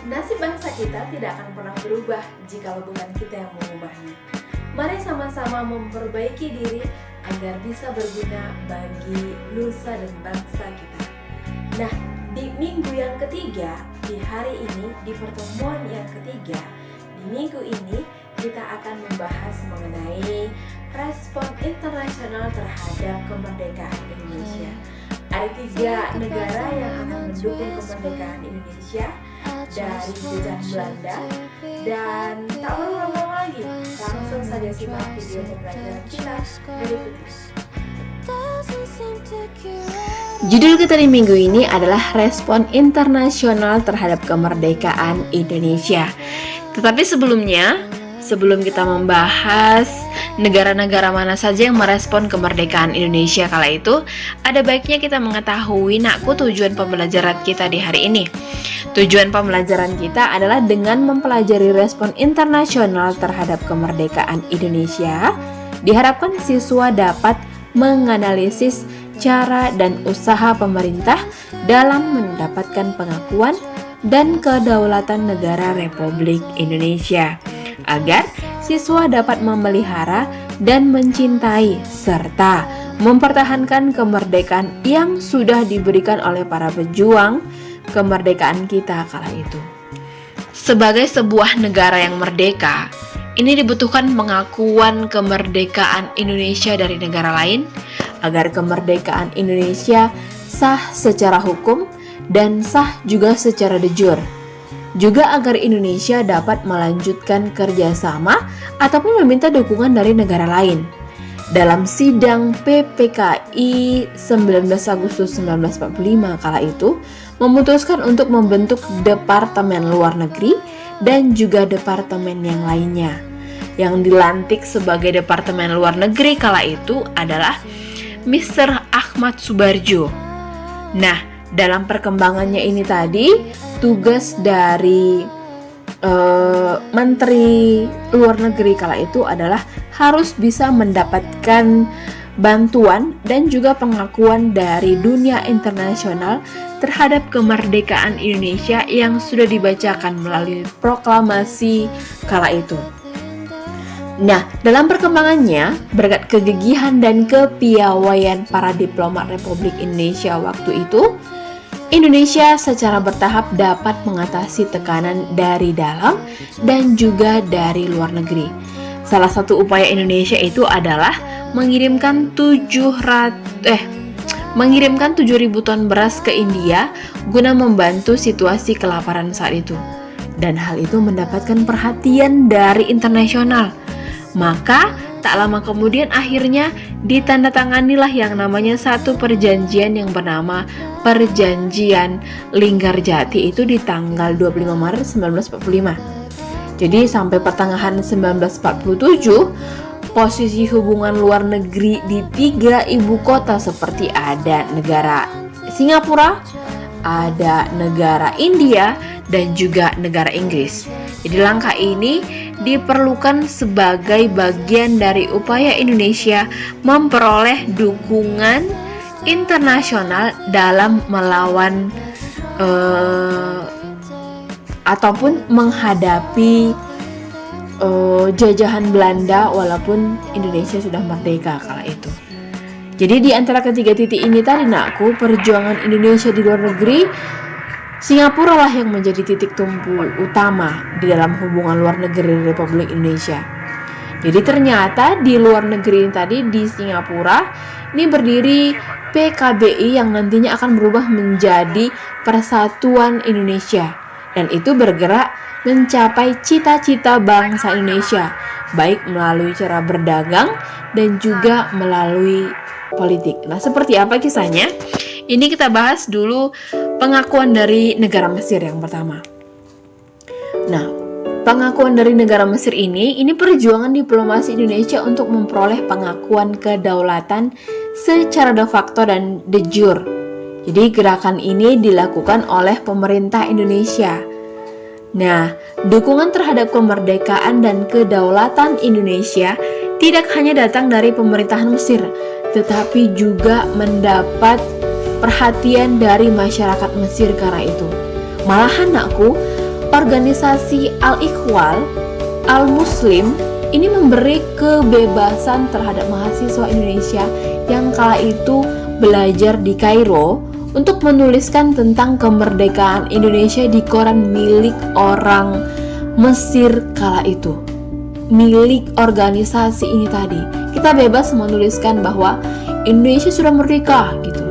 Nasib bangsa kita tidak akan pernah berubah jika bukan kita yang mengubahnya. Mari sama-sama memperbaiki diri agar bisa berguna bagi nusa dan bangsa kita. Nah, di minggu yang ketiga, di hari ini, di pertemuan yang ketiga, di minggu ini kita akan membahas mengenai respon internasional terhadap kemerdekaan Indonesia. Ada 3 negara yang akan mendukung kemerdekaan Indonesia dari jajahan Belanda. Dan tak perlu lama-lama lagi, langsung saja simak video pembelajaran kita berikut ini. Judul kita di minggu ini adalah respon internasional terhadap kemerdekaan Indonesia. Tetapi sebelum kita membahas negara-negara mana saja yang merespon kemerdekaan Indonesia kala itu, ada baiknya kita mengetahui tujuan pembelajaran kita di hari ini. Tujuan pembelajaran kita adalah dengan mempelajari respon internasional terhadap kemerdekaan Indonesia, diharapkan siswa dapat menganalisis cara dan usaha pemerintah dalam mendapatkan pengakuan dan kedaulatan negara Republik Indonesia, agar siswa dapat memelihara dan mencintai serta mempertahankan kemerdekaan yang sudah diberikan oleh para pejuang kemerdekaan kita kala itu. Sebagai sebuah negara yang merdeka, ini dibutuhkan pengakuan kemerdekaan Indonesia dari negara lain agar kemerdekaan Indonesia sah secara hukum dan sah juga secara de jure. Juga agar Indonesia dapat melanjutkan kerjasama ataupun meminta dukungan dari negara lain. Dalam sidang PPKI 19 Agustus 1945 kala itu memutuskan untuk membentuk Departemen Luar Negeri dan juga departemen yang lainnya. Yang dilantik sebagai Departemen Luar Negeri kala itu adalah Mr. Ahmad Subarjo. Nah, dalam perkembangannya ini tadi, tugas dari Menteri Luar Negeri kala itu adalah harus bisa mendapatkan bantuan dan juga pengakuan dari dunia internasional terhadap kemerdekaan Indonesia yang sudah dibacakan melalui proklamasi kala itu. Nah, dalam perkembangannya, berkat kegigihan dan kepiawaian para diplomat Republik Indonesia waktu itu, Indonesia secara bertahap dapat mengatasi tekanan dari dalam dan juga dari luar negeri. Salah satu upaya Indonesia itu adalah mengirimkan 7.000 ton beras ke India guna membantu situasi kelaparan saat itu. Dan hal itu mendapatkan perhatian dari internasional. Maka tak lama kemudian akhirnya ditandatanganilah yang namanya satu perjanjian yang bernama Perjanjian Linggarjati itu di tanggal 25 Maret 1945. Jadi sampai pertengahan 1947, posisi hubungan luar negeri di 3 ibu kota seperti ada negara Singapura, ada negara India, dan juga negara Inggris. Jadi langkah ini diperlukan sebagai bagian dari upaya Indonesia memperoleh dukungan internasional dalam melawan ataupun menghadapi jajahan Belanda walaupun Indonesia sudah merdeka kala itu. Jadi di antara ketiga titik ini tadi perjuangan Indonesia di luar negeri, Singapura lah yang menjadi titik tumpu utama di dalam hubungan luar negeri Republik Indonesia. Jadi ternyata di luar negeri tadi di Singapura ini berdiri PKBI yang nantinya akan berubah menjadi Persatuan Indonesia, dan itu bergerak mencapai cita-cita bangsa Indonesia, baik melalui cara berdagang dan juga melalui politik. Nah, seperti apa kisahnya? Ini kita bahas dulu pengakuan dari negara Mesir yang pertama. Nah, pengakuan dari negara Mesir ini perjuangan diplomasi Indonesia untuk memperoleh pengakuan kedaulatan secara de facto dan de jure. Jadi gerakan ini dilakukan oleh pemerintah Indonesia. Nah, dukungan terhadap kemerdekaan dan kedaulatan Indonesia tidak hanya datang dari pemerintahan Mesir, tetapi juga mendapat perhatian dari masyarakat Mesir kala itu. Malahan organisasi Al-Ikhwal Al-Muslim ini memberi kebebasan terhadap mahasiswa Indonesia yang kala itu belajar di Kairo untuk menuliskan tentang kemerdekaan Indonesia di koran milik orang Mesir kala itu, milik organisasi ini tadi. Kita bebas menuliskan bahwa Indonesia sudah merdeka gitu.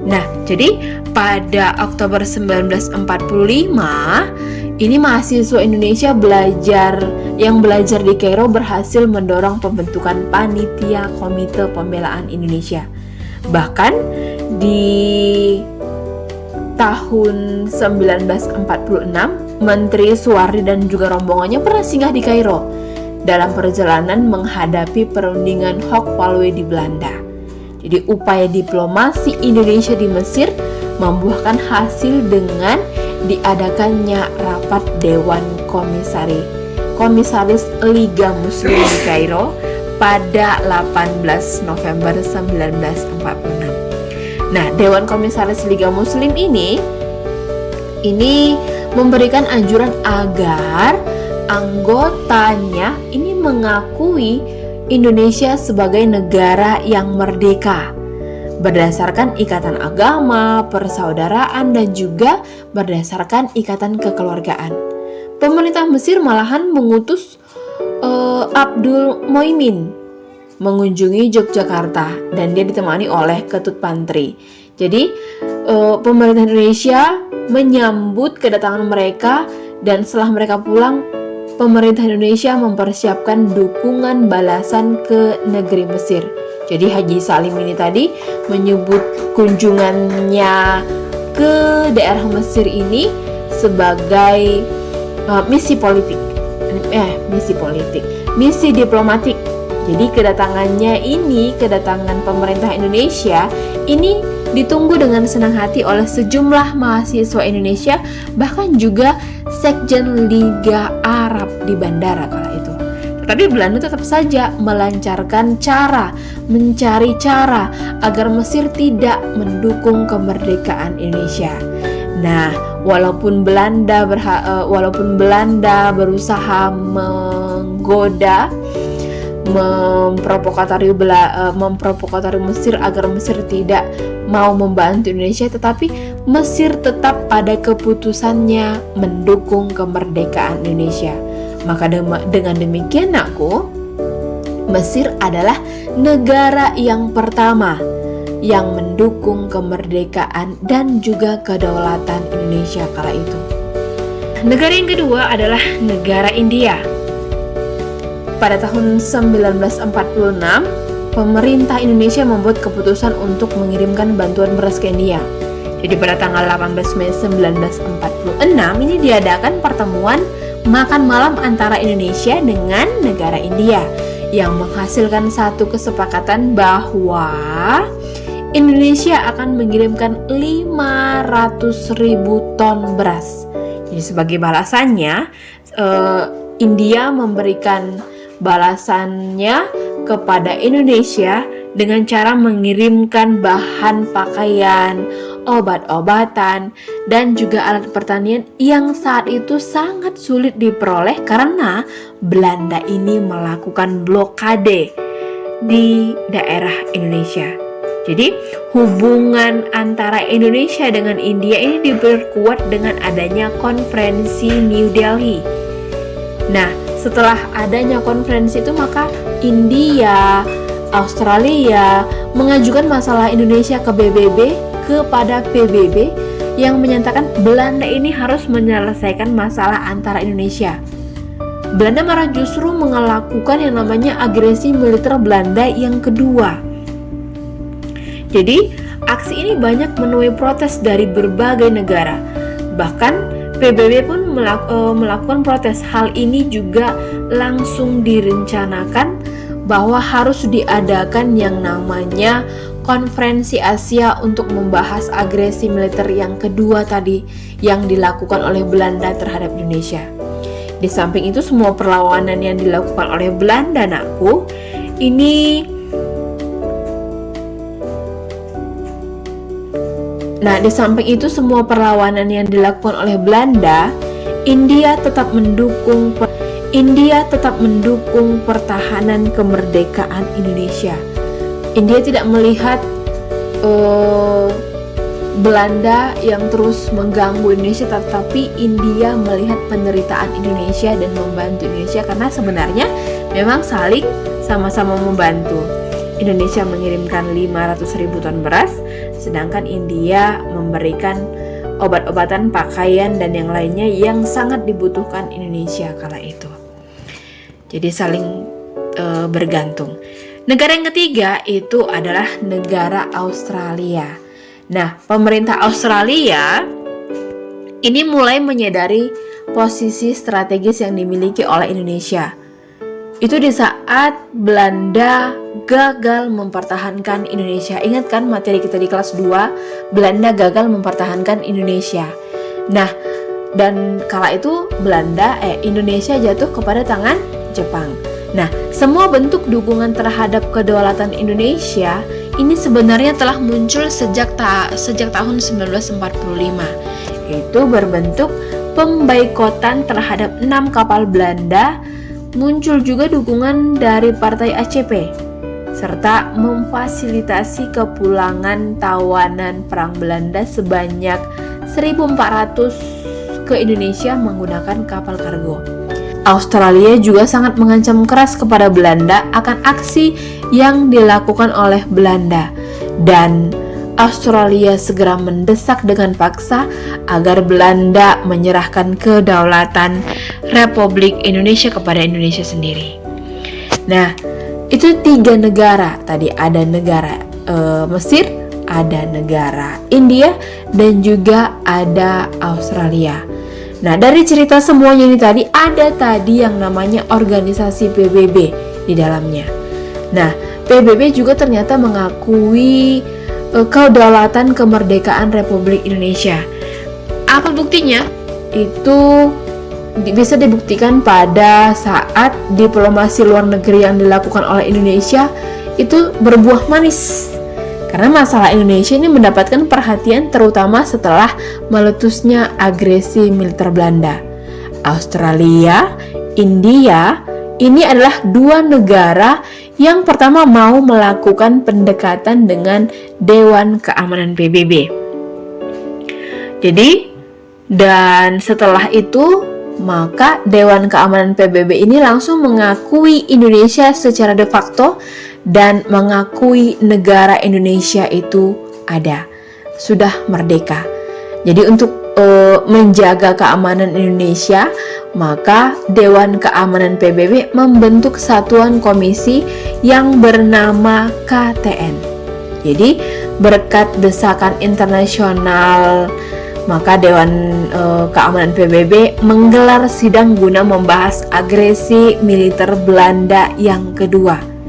Nah, jadi pada Oktober 1945 ini mahasiswa Indonesia yang belajar di Kairo berhasil mendorong pembentukan panitia Komite Pembelaan Indonesia. Bahkan di tahun 1946, Menteri Suwardi dan juga rombongannya pernah singgah di Kairo dalam perjalanan menghadapi perundingan Hoek-Valwe di Belanda. Jadi upaya diplomasi Indonesia di Mesir membuahkan hasil dengan diadakannya rapat Dewan Komisaris Liga Muslim di Kairo pada 18 November 1946. Nah, Dewan Komisaris Liga Muslim ini memberikan anjuran agar anggotanya ini mengakui Indonesia sebagai negara yang merdeka berdasarkan ikatan agama, persaudaraan, dan juga berdasarkan ikatan kekeluargaan. Pemerintah Mesir malahan mengutus Abdul Moimin mengunjungi Yogyakarta dan dia ditemani oleh Ketut Pantri. Jadi pemerintah Indonesia menyambut kedatangan mereka, dan setelah mereka pulang, pemerintah Indonesia mempersiapkan dukungan balasan ke negeri Mesir. Jadi Haji Salim ini tadi menyebut kunjungannya ke daerah Mesir ini sebagai misi diplomatik. Jadi kedatangan pemerintah Indonesia ini ditunggu dengan senang hati oleh sejumlah mahasiswa Indonesia, bahkan juga Sekjen Liga Arab di bandara kala itu. Tetapi Belanda tetap saja mencari cara agar Mesir tidak mendukung kemerdekaan Indonesia. Nah, walaupun Belanda berusaha menggoda, memprovokasi Mesir agar Mesir tidak mau membantu Indonesia, tetapi Mesir tetap pada keputusannya mendukung kemerdekaan Indonesia. Maka dengan demikian Mesir adalah negara yang pertama yang mendukung kemerdekaan dan juga kedaulatan Indonesia kala itu. Negara yang kedua adalah negara India. Pada tahun 1946, pemerintah Indonesia membuat keputusan untuk mengirimkan bantuan beras ke India. Jadi pada tanggal 18 Mei 1946 ini diadakan pertemuan makan malam antara Indonesia dengan negara India yang menghasilkan satu kesepakatan bahwa Indonesia akan mengirimkan 500.000 ton beras. Jadi sebagai balasannya, India memberikan balasannya kepada Indonesia dengan cara mengirimkan bahan pakaian, obat-obatan, dan juga alat pertanian yang saat itu sangat sulit diperoleh karena Belanda ini melakukan blokade di daerah Indonesia. Jadi hubungan antara Indonesia dengan India ini diperkuat dengan adanya konferensi New Delhi. Nah, setelah adanya konferensi itu, maka India, Australia mengajukan masalah Indonesia kepada PBB yang menyatakan Belanda ini harus menyelesaikan masalah antara Indonesia. Belanda malah justru melakukan yang namanya agresi militer Belanda yang kedua. Jadi aksi ini banyak menuai protes dari berbagai negara. Bahkan PBB pun melakukan protes. Hal ini juga langsung direncanakan bahwa harus diadakan yang namanya Konferensi Asia untuk membahas agresi militer yang kedua tadi yang dilakukan oleh Belanda terhadap Indonesia. Di samping itu semua perlawanan yang dilakukan oleh Belanda India tetap mendukung pertahanan kemerdekaan Indonesia. India tidak melihat Belanda yang terus mengganggu Indonesia, tetapi India melihat penderitaan Indonesia dan membantu Indonesia, karena sebenarnya memang saling sama-sama membantu. Indonesia mengirimkan 500.000 ton beras, sedangkan India memberikan obat-obatan, pakaian, dan yang lainnya yang sangat dibutuhkan Indonesia kala itu. Jadi saling bergantung. Negara yang ketiga itu adalah negara Australia. Nah, pemerintah Australia ini mulai menyadari posisi strategis yang dimiliki oleh Indonesia. Itu di saat Belanda gagal mempertahankan Indonesia. Ingat kan materi kita di kelas 2, Belanda gagal mempertahankan Indonesia. Nah, dan kala itu Indonesia jatuh kepada tangan Jepang. Nah, semua bentuk dukungan terhadap kedaulatan Indonesia ini sebenarnya telah muncul sejak tahun 1945. Itu berbentuk pemboikotan terhadap 6 kapal Belanda, muncul juga dukungan dari partai ACP, serta memfasilitasi kepulangan tawanan perang Belanda sebanyak 1.400 ke Indonesia menggunakan kapal kargo. Australia juga sangat mengancam keras kepada Belanda akan aksi yang dilakukan oleh Belanda, dan Australia segera mendesak dengan paksa agar Belanda menyerahkan kedaulatan Republik Indonesia kepada Indonesia sendiri. Nah, itu 3 negara. Tadi ada negara Mesir, ada negara India, dan juga ada Australia. Nah, dari cerita semuanya ini tadi yang namanya organisasi PBB di dalamnya. Nah, PBB juga ternyata mengakui kedaulatan kemerdekaan Republik Indonesia. Apa buktinya? Itu bisa dibuktikan pada saat diplomasi luar negeri yang dilakukan oleh Indonesia itu berbuah manis. Karena masalah Indonesia ini mendapatkan perhatian terutama setelah meletusnya agresi militer Belanda. Australia, India, ini adalah 2 negara yang pertama mau melakukan pendekatan dengan Dewan Keamanan PBB. Jadi, dan setelah itu, maka Dewan Keamanan PBB ini langsung mengakui Indonesia secara de facto dan mengakui negara Indonesia itu sudah merdeka. Jadi untuk menjaga keamanan Indonesia, maka Dewan Keamanan PBB membentuk satuan komisi yang bernama KTN. Jadi berkat desakan internasional, maka Dewan Keamanan PBB menggelar sidang guna membahas agresi militer Belanda yang kedua.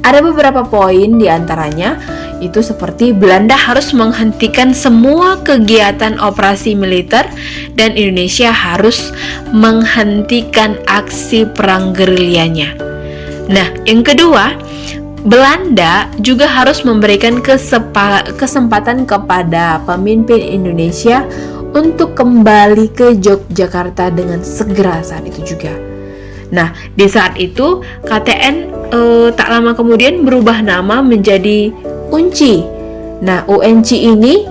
Ada beberapa poin diantaranya itu seperti Belanda harus menghentikan semua kegiatan operasi militer dan Indonesia harus menghentikan aksi perang gerilyanya. Nah, yang kedua, Belanda juga harus memberikan kesempatan kepada pemimpin Indonesia untuk kembali ke Yogyakarta dengan segera saat itu juga. Nah, di saat itu KTN tak lama kemudian berubah nama menjadi UNCI. Nah, UNCI ini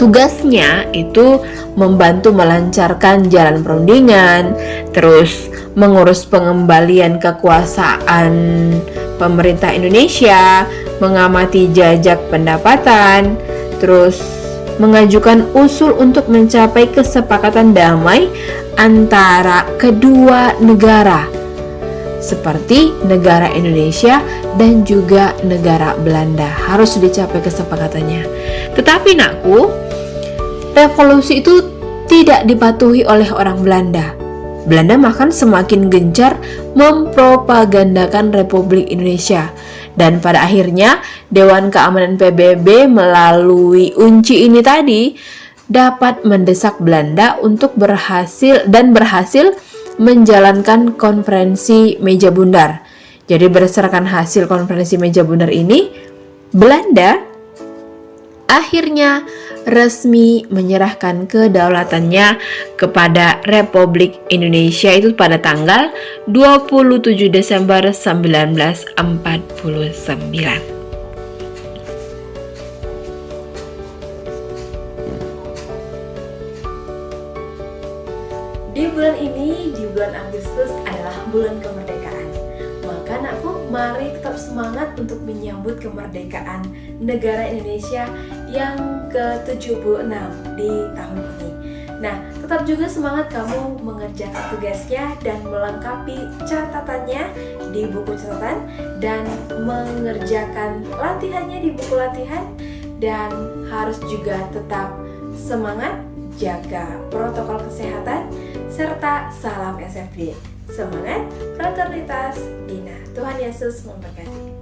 tugasnya itu membantu melancarkan jalan perundingan, terus mengurus pengembalian kekuasaan pemerintah Indonesia, mengamati jajak pendapatan, terus mengajukan usul untuk mencapai kesepakatan damai antara kedua negara, seperti negara Indonesia dan juga negara Belanda. Harus dicapai kesepakatannya. Tetapi nakku, revolusi itu tidak dipatuhi oleh orang Belanda. Belanda bahkan semakin gencar mempropagandakan Republik Indonesia. Dan pada akhirnya Dewan Keamanan PBB melalui UNCI ini tadi dapat mendesak Belanda untuk berhasil menjalankan konferensi meja bundar. Jadi berdasarkan hasil konferensi meja bundar ini, Belanda akhirnya resmi menyerahkan kedaulatannya kepada Republik Indonesia itu pada tanggal 27 Desember 1949. Di bulan ini, di bulan Agustus adalah bulan kemerdekaan. Maka anakku, mari tetap semangat untuk menyambut kemerdekaan negara Indonesia yang ke-76 di tahun ini. Nah, tetap juga semangat kamu mengerjakan tugasnya dan melengkapi catatannya di buku catatan dan mengerjakan latihannya di buku latihan, dan harus juga tetap semangat jaga protokol kesehatan serta salam SFB. Semangat, fraternitas, Dina. Tuhan Yesus memberkati.